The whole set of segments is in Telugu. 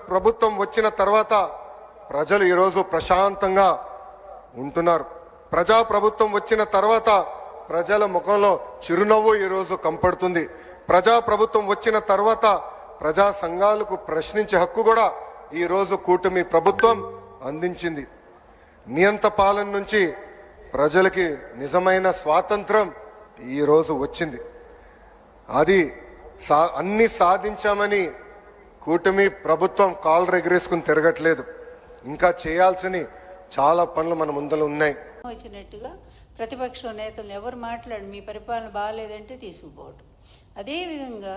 ప్రభుత్వం వచ్చిన తర్వాత ప్రజలు ఈరోజు ప్రశాంతంగా ఉంటున్నారు. ప్రజా ప్రభుత్వం వచ్చిన తర్వాత ప్రజల ముఖంలో చిరునవ్వు ఈరోజు కంపడుతుంది. ప్రజా ప్రభుత్వం వచ్చిన తర్వాత ప్రజా సంఘాలకు ప్రశ్నించే హక్కు కూడా ఈరోజు కూటమి ప్రభుత్వం అందించింది. నియంత పాలన నుంచి ప్రజలకి నిజమైన స్వాతంత్రం ఈరోజు వచ్చింది. అది అన్ని సాధించామని కూటమి ప్రభుత్వం కాళ్ళు ఎగరేసుకుని తిరగట్లేదు. ఇంకా చేయాల్సిన చాలా పనులు మన ముందర ఉన్నాయి. వచ్చినట్టుగా ప్రతిపక్ష నేతలు ఎవరు మాట్లాడి మీ పరిపాలన బాగాలేదంటే తీసుకుపోవడం. అదేవిధంగా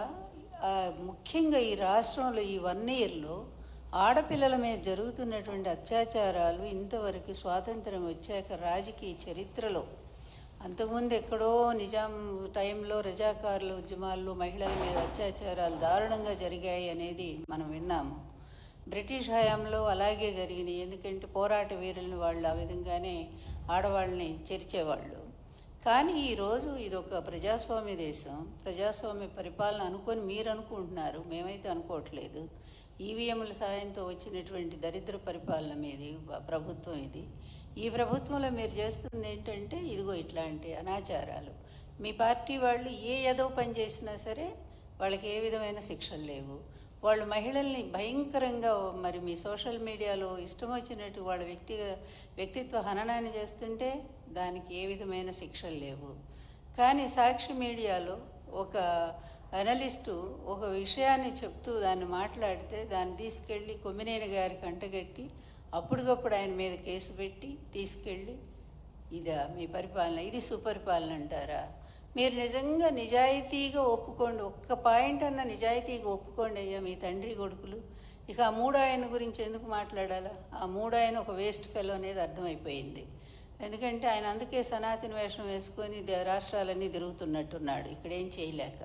ముఖ్యంగా ఈ రాష్ట్రంలో ఈ 1 ఇయర్లో ఆడపిల్లల మీద జరుగుతున్నటువంటి అత్యాచారాలు ఇంతవరకు స్వాతంత్రం వచ్చాక రాజకీయ చరిత్రలో, అంతకుముందు ఎక్కడో నిజాం టైంలో రజాకారుల ఉద్యమాల్లో మహిళల మీద అత్యాచారాలు దారుణంగా జరిగాయి అనేది మనం విన్నాము. బ్రిటిష్ హయాంలో అలాగే జరిగినాయి. ఎందుకంటే పోరాట వీరులను వాళ్ళు ఆ విధంగానే ఆడవాళ్ళని చేర్చేవాళ్ళు. కానీ ఈరోజు ఇది ఒక ప్రజాస్వామ్య దేశం, ప్రజాస్వామ్య పరిపాలన అనుకొని మీరు అనుకుంటున్నారు, మేమైతే అనుకోవట్లేదు. ఈవీఎంల సాయంతో వచ్చినటువంటి దరిద్ర పరిపాలన మీది ప్రభుత్వం ఇది. ఈ ప్రభుత్వంలో మీరు చేస్తుంది ఏంటంటే ఇదిగో ఇట్లాంటి అనాచారాలు. మీ పార్టీ వాళ్ళు ఏదో పని చేసినా సరే వాళ్ళకి ఏ విధమైన శిక్షలు లేవు. వాళ్ళు మహిళల్ని భయంకరంగా మరి మీ సోషల్ మీడియాలో ఇష్టం వచ్చినట్టు వాళ్ళ వ్యక్తిత్వ హననాన్ని చేస్తుంటే దానికి ఏ విధమైన శిక్షలు లేవు. కానీ సాక్షి మీడియాలో ఒక అనలిస్టు ఒక విషయాన్ని చెప్తూ దాన్ని మాట్లాడితే దాన్ని తీసుకెళ్ళి కొమ్మినేని గారికి అంటగట్టి అప్పటికప్పుడు ఆయన మీద కేసు పెట్టి తీసుకెళ్ళి ఇదా మీ పరిపాలన, ఇది సుపరిపాలన అంటారా? మీరు నిజంగా నిజాయితీగా ఒప్పుకోండి, ఒక్క పాయింట్ అన్న నిజాయితీగా ఒప్పుకోండి అయ్యా మీ తండ్రి కొడుకులు. ఇక ఆ 3 ఆయన గురించి ఎందుకు మాట్లాడాలా? ఆ 3 ఆయన ఒక వేస్ట్ ఫెలో అనేది అర్థమైపోయింది. ఎందుకంటే ఆయన అందుకే సనాతన వేషం వేసుకొని రాష్ట్రాలన్నీ తిరుగుతున్నట్టున్నాడు, ఇక్కడేం చేయలేక.